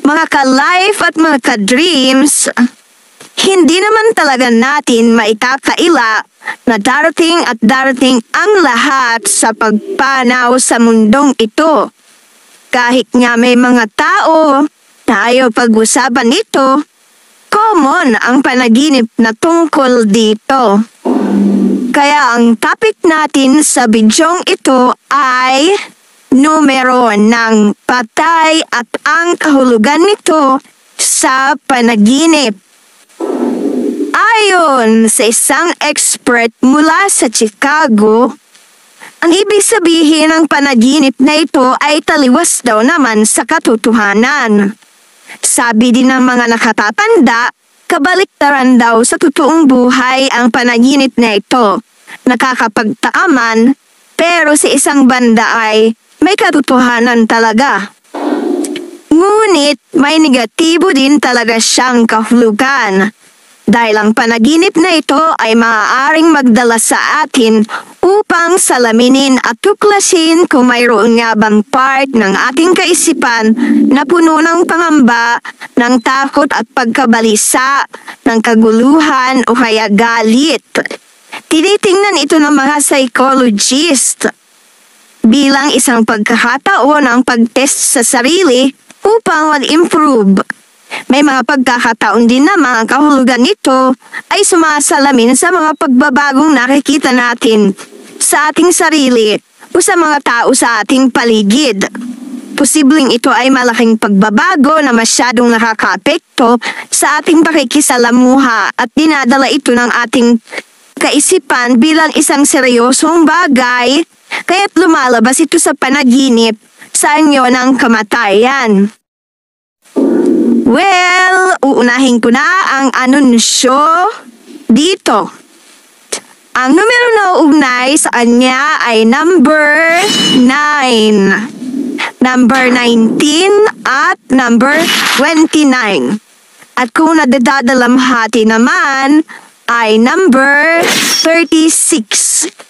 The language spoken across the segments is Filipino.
mga ka-life at mga ka-dreams, hindi naman talaga natin maitakaila na darating at darating ang lahat sa pagpanaw sa mundong ito. Kahit nga may mga tao na ayaw pag-usapan ito, common ang panaginip na tungkol dito. Kaya ang topic natin sa bidyong ito ay numero ng patay at ang kahulugan nito sa panaginip. Ayon sa isang expert mula sa Chicago, ang ibig sabihin ng panaginip na ito ay taliwas daw naman sa katotohanan. Sabi din ng mga nakatatanda, kabaliktaran daw sa totoong buhay ang panaginip na ito. Nakakapagtaaman, pero sa isang banda ay may katotohanan talaga. Ngunit may negatibo din talaga siyang kahulugan. Dahil ang panaginip na ito ay maaaring magdala sa atin upang salaminin at tuklasin kung mayroon nga bang part ng ating kaisipan na puno ng pangamba, ng takot at pagkabalisa, ng kaguluhan o kaya galit. Tinitingnan ito ng mga psychologist bilang isang pagkakataon ng pag-test sa sarili upang mag-improve. May mga pagkakataon din na mga kahulugan nito ay sumasalamin sa mga pagbabagong nakikita natin sa ating sarili o sa mga tao sa ating paligid. Posibleng ito ay malaking pagbabago na masyadong nakakaapekto sa ating pakikisalamuha at dinadala ito ng ating kaisipan bilang isang seryosong bagay, kaya't lumalabas ito sa panaginip sa anyo ng kamatayan. Well, uunahin ko na ang anunsyo dito. Ang numero na ugnay sa kanya ay number 9, number 19 at number 29. At kung nadadalamhati naman ay number 36.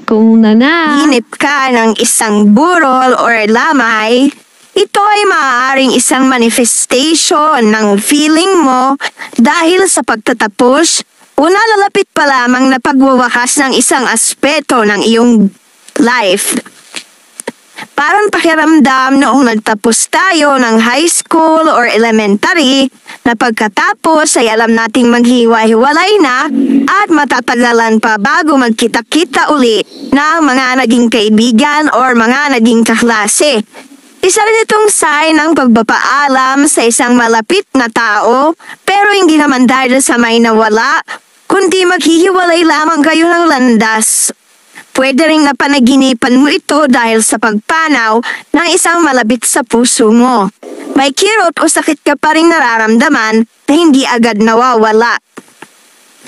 Kung nana, Hinip ka ng isang burol or lamay, ito ay maaaring isang manifestation ng feeling mo dahil sa pagtatapos o nalalapit pa lamang na pagwawakas ng isang aspeto ng iyong life. Parang pakiramdam noong nagtapos tayo ng high school or elementary na pagkatapos ay alam nating maghiwa-hiwalay na at matatagalan pa bago magkita-kita uli ng mga naging kaibigan or mga naging kaklase. Isa rin itong sign ng pagpapaalam sa isang malapit na tao, pero hindi naman dahil sa may nawala, kundi maghihiwalay lamang kayo ng landas. Pwede rin napanaginipan mo ito dahil sa pagpanaw ng isang malapit sa puso mo. May kirot o sakit ka pa rin nararamdaman na hindi agad nawawala.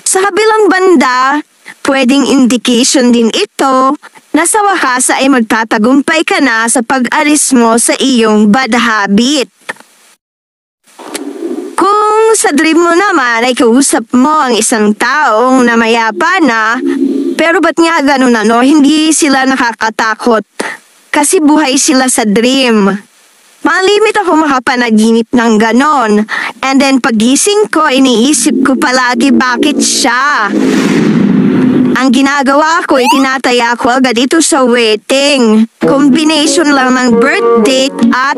Sa kabilang banda, pwedeng indication din ito na sa wakas ay magtatagumpay ka na sa pag-alis mo sa iyong bad habit. Kung sa dream mo naman ay kausap mo ang isang taong na mayapa na, pero ba't nga ganun hindi sila nakakatakot? Kasi buhay sila sa dream. Malimit ako makapanaginip ng ganon. And then pagising ko, iniisip ko palagi bakit siya. Ang ginagawa ko ay tinataya ko agad ito sa waiting. Combination lang ng birth date at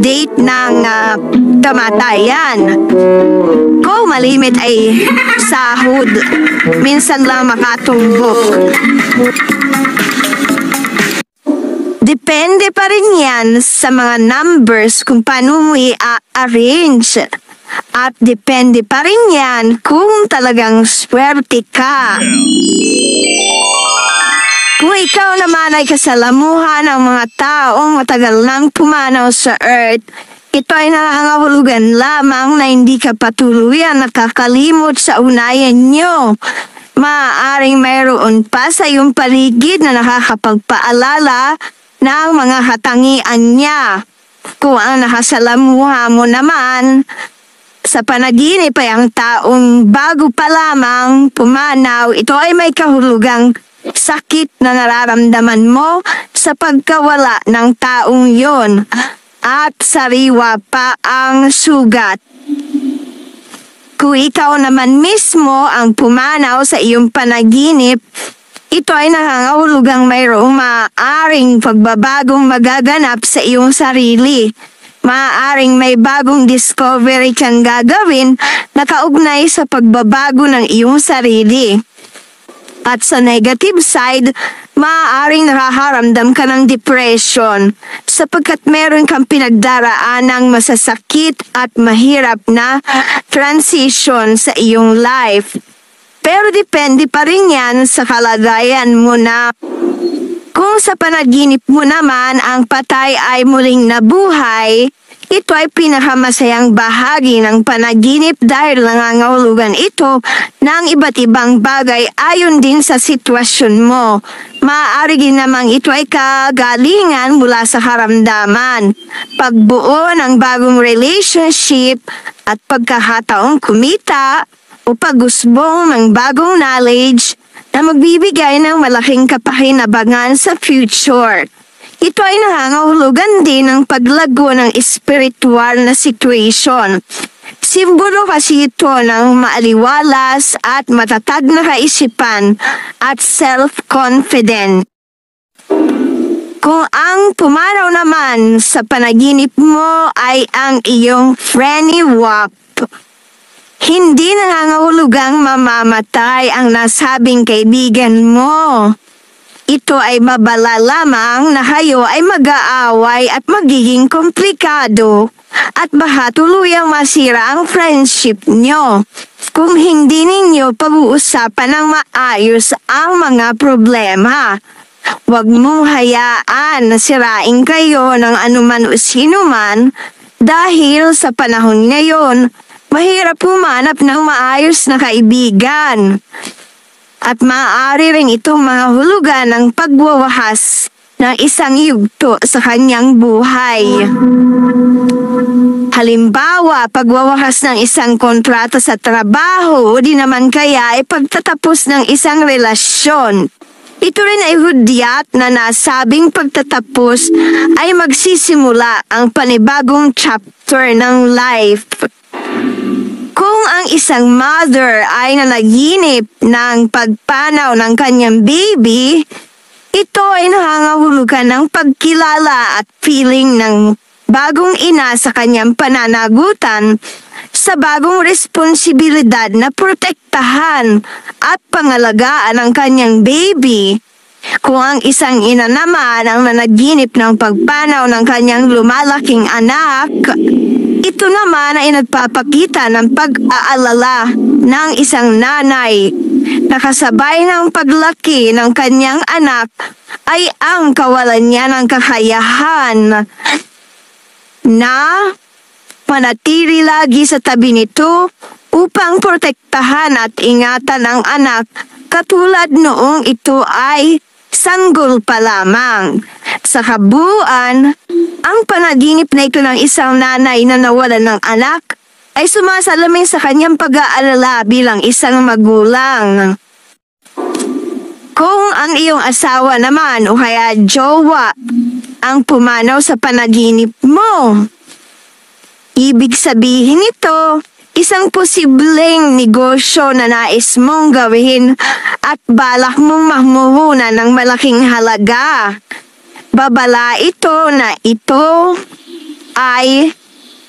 date ng kamatayan. Kung malimit ay sahod, minsan lang makatumbok. Depende pa rin yan sa mga numbers kung paano mo i-arrange. At depende pa rin yan kung talagang swerte ka. Kung ikaw naman ay kasalamuhan ng mga taong matagal nang pumanaw sa Earth, ito ay nakangahulugan lamang na hindi ka patuluyan nakakalimot sa unayan nyo. Maaaring mayroon pa sa iyong paligid na nakakapagpaalala ng mga katangian niya. Kung ang nakasalamuha mo naman sa panaginip ay ang taong bago pa lamang pumanaw, ito ay may kahulugang sakit na nararamdaman mo sa pagkawala ng taong yon. at sariwa pa ang sugat. Kung ikaw naman mismo ang pumanaw sa iyong panaginip, ito ay nangangahulugang mayroong maaaring pagbabagong magaganap sa iyong sarili. Maaaring may bagong discovery kang gagawin na kaugnay sa pagbabago ng iyong sarili. At sa negative side, maaaring nakaharamdam ka ng depression sapagkat meron kang pinagdaraanang masasakit at mahirap na transition sa iyong life. Pero depende pa rin yan sa kalagayan mo na kung sa panaginip mo naman ang patay ay muling nabuhay, ito ay pinakamasayang bahagi ng panaginip dahil nangangahulugan ito ng iba't ibang bagay ayon din sa sitwasyon mo. Maaari din namang ito ay kagalingan mula sa karamdaman, pagbuo ng bagong relationship at pagkakataong kumita o pag-usbong ng bagong knowledge na magbibigay ng malaking kapakinabangan sa future. Ito ay nangangahulugan din ng paglago ng espiritual na situation. Simbolo kasi ito ng maaliwalas at matatag na kaisipan at self-confident. Kung ang pumanaw naman sa panaginip mo ay ang iyong Frenny Wap, hindi nangangahulugang mamamatay ang nasabing kaibigan mo. Ito ay babala lamang na kayo ay mag-aaway at magiging komplikado at baka tuluyang masira ang friendship nyo kung hindi ninyo pag-uusapan ng maayos ang mga problema. Huwag mong hayaan na sirain kayo ng anuman o sinuman dahil sa panahon ngayon, mahirap humanap ng maayos na kaibigan. At maaari rin itong mga hulugan ng pagwawakas ng isang yugto sa kanyang buhay. Halimbawa, pagwawakas ng isang kontrata sa trabaho o di naman kaya ay pagtatapos ng isang relasyon. Ito rin ay hudyat na nasabing pagtatapos ay magsisimula ang panibagong chapter ng life. Kung ang isang mother ay nanaginip ng pagpanaw ng kanyang baby, ito ay nangangahulugan ng pagkilala at feeling ng bagong ina sa kanyang pananagutan sa bagong responsibilidad na protektahan at pangalagaan ang kanyang baby. Kung ang isang ina naman ang nanaginip ng pagpanaw ng kanyang lumalaking anak, ito naman ay nagpapakita ng pag-aalala ng isang nanay na kasabay ng paglaki ng kanyang anak ay ang kawalan niya ng kakayahan na manatili lagi sa tabi nito upang protektahan at ingatan ang anak katulad noong ito ay sanggol pa lamang. Sa kabuuan, ang panaginip na ito ng isang nanay na nawalan ng anak ay sumasalamin sa kanyang pag-aalala bilang isang magulang. Kung ang iyong asawa naman o kaya jowa ang pumanaw sa panaginip mo, ibig sabihin nito, isang posibleng negosyo na nais mong gawin at balak mong mahmuhunan ng malaking halaga. Babala ito na ito ay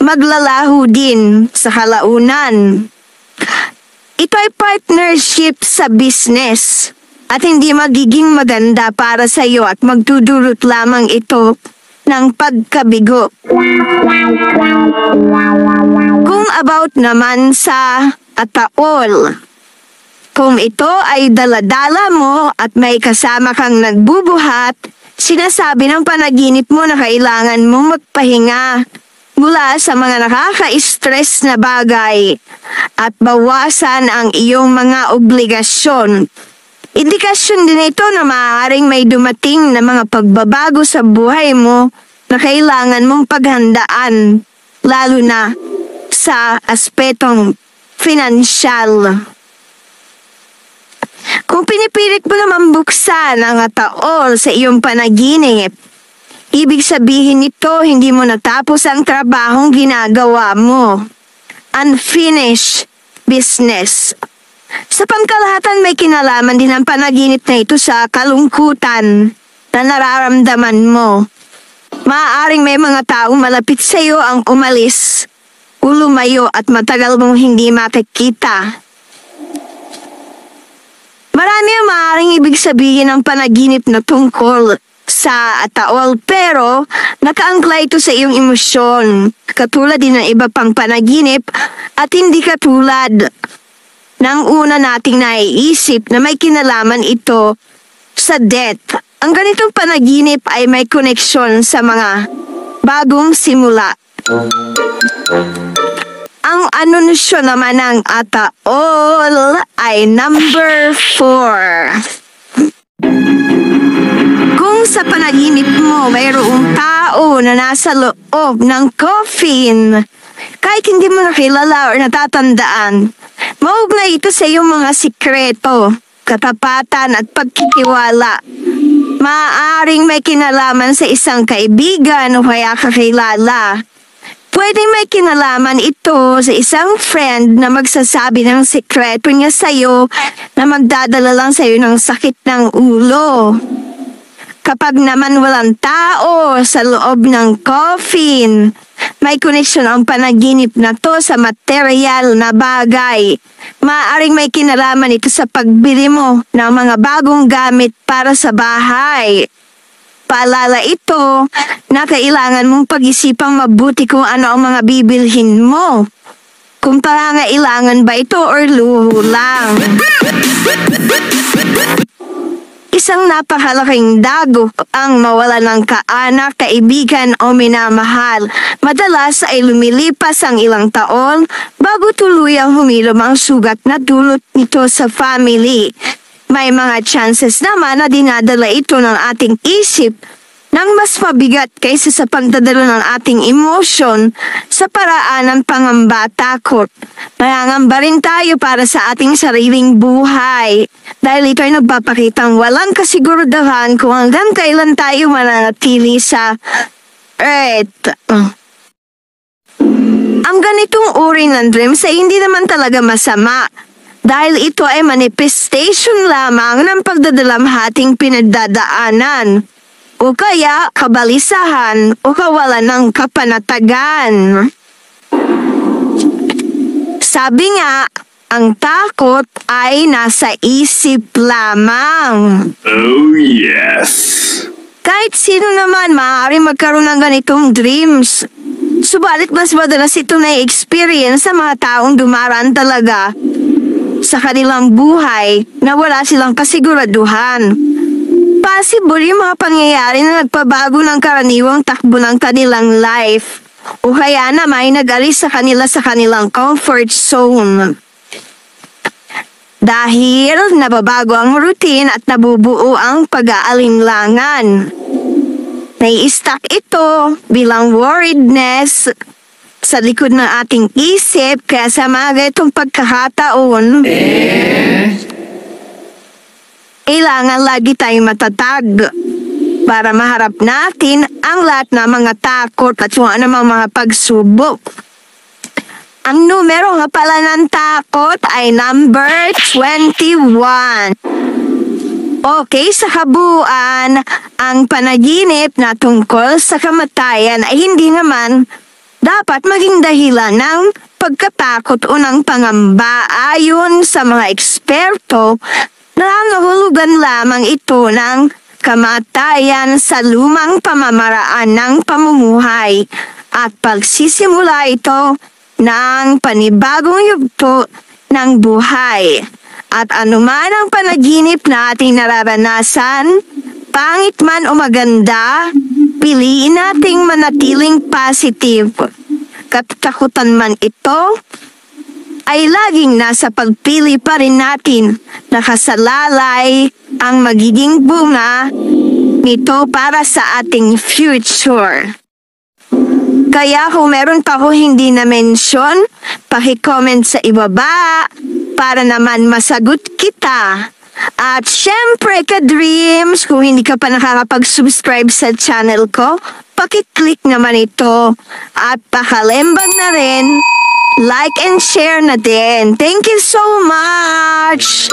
maglalaho din sa kalaunan. Ito ay partnership sa business at hindi magiging maganda para sa iyo at magdudulot lamang ito ng pagkabigo. Kung about naman sa ataol, kung ito ay daladala mo at may kasama kang nagbubuhat, sinasabi ng panaginip mo na kailangan mong magpahinga mula sa mga nakaka-stress na bagay at bawasan ang iyong mga obligasyon. Indikasyon din ito na maaaring may dumating na mga pagbabago sa buhay mo na kailangan mong paghandaan, lalo na sa aspetong finansyal. Kung pinipilit mo naman buksan ang ataol sa iyong panaginip, Ibig sabihin nito, hindi mo natapos ang trabahong ginagawa mo. Unfinished business. Sa pangkalahatan, may kinalaman din ang panaginip na ito sa kalungkutan na nararamdaman mo. Maaaring may mga taong malapit sa iyo ang umalis, lumayo at matagal mong hindi makikita. Marami ang maaaring ibig sabihin ng panaginip na tungkol sa ataol, pero nakaangkla ito sa iyong emosyon, katulad din ng iba pang panaginip at hindi katulad ng una nating naiisip na may kinalaman ito sa death. Ang ganitong panaginip ay may koneksyon sa mga bagong simula. Ang anunsyo naman ng ataol ay number 4. Kung sa panaginip mo mayroong tao na nasa loob ng coffin, kahit hindi mo nakilala o natatandaan, maugnay ito sa iyong mga sikreto, katapatan at pagkitiwala. Maaaring may kinalaman sa isang kaibigan o kaya kakilala. Pwedeng may kinalaman ito sa isang friend na magsasabi ng sikreto niya sa'yo na magdadala lang sa'yo ng sakit ng ulo. Kapag naman walang tao sa loob ng coffin, may koneksyon ang panaginip na to sa material na bagay. Maaaring may kinalaman ito sa pagbili mo ng mga bagong gamit para sa bahay. Paalala ito na kailangan mong pag-isipang mabuti kung ano ang mga bibilhin mo. Kung pangangailangan ba ito or luho lang. Isang napakalaking dagok ang mawala ng kaanak, kaibigan o minamahal. Madalas ay lumilipas ang ilang taon bago tuluyang humilom ang sugat na dulot nito sa family. May mga chances naman na dinadala ito ng ating isip ng mas mabigat kaysa sa pagdadala ng ating emosyon sa paraan ng pangamba, takot. Nangangamba rin tayo para sa ating sariling buhay dahil ito ay nagpapakitang walang kasiguraduhan kung hanggang kailan tayo mananatili sa earth. Ang ganitong uri ng dreams ay hindi naman talaga masama dahil ito ay manifestation lamang ng pagdadalamhating pinagdadaanan o kaya kabalisahan o kawalan ng kapanatagan. Sabi nga, ang takot ay nasa isip lamang. Oh yes! Kahit sino naman maaari magkaroon ng ganitong dreams. Subalit mas madalas ito na-experience sa mga taong dumaraan talaga sa kanilang buhay na wala silang kasiguraduhan. Possible yung mga pangyayari na nagpabago ng karaniwang takbo ng kanilang life o kaya naman ay nag-alis sa kanilang comfort zone. Dahil nababago ang routine at nabubuo ang pag-aalinlangan. Nai-stuck ito bilang worriedness sa likod ng ating isip kaya sa mga itong pagkakataon, kailangan lagi tayong matatag para maharap natin ang lahat ng mga takot at kung anumang mga pagsubok. Ang numero nga pala ng takot ay number 21. Okay, sa kabuuan, ang panaginip na tungkol sa kamatayan ay hindi naman dapat maging dahilan ng pagkatakot o ng pangamba. Ayon sa mga eksperto, nangangahulugan lamang ito ng kamatayan sa lumang pamamaraan ng pamumuhay at pagsisimula ito ng panibagong yugto ng buhay. At anuman ang panaginip na ating nararanasan, pangit man o maganda, piliin nating manatiling positive. Katatakutan man ito, ay laging nasa pagpili pa rin natin nakasalalay ang magiging bunga nito para sa ating future. Kaya kung meron pa ko hindi na-mention, paki-comment sa ibaba para naman masagot kita. At syempre ka-dreams, kung hindi ka pa nakakapag-subscribe sa channel ko, pakiclick naman ito. At pakalembang na rin, like and share na din. Thank you so much!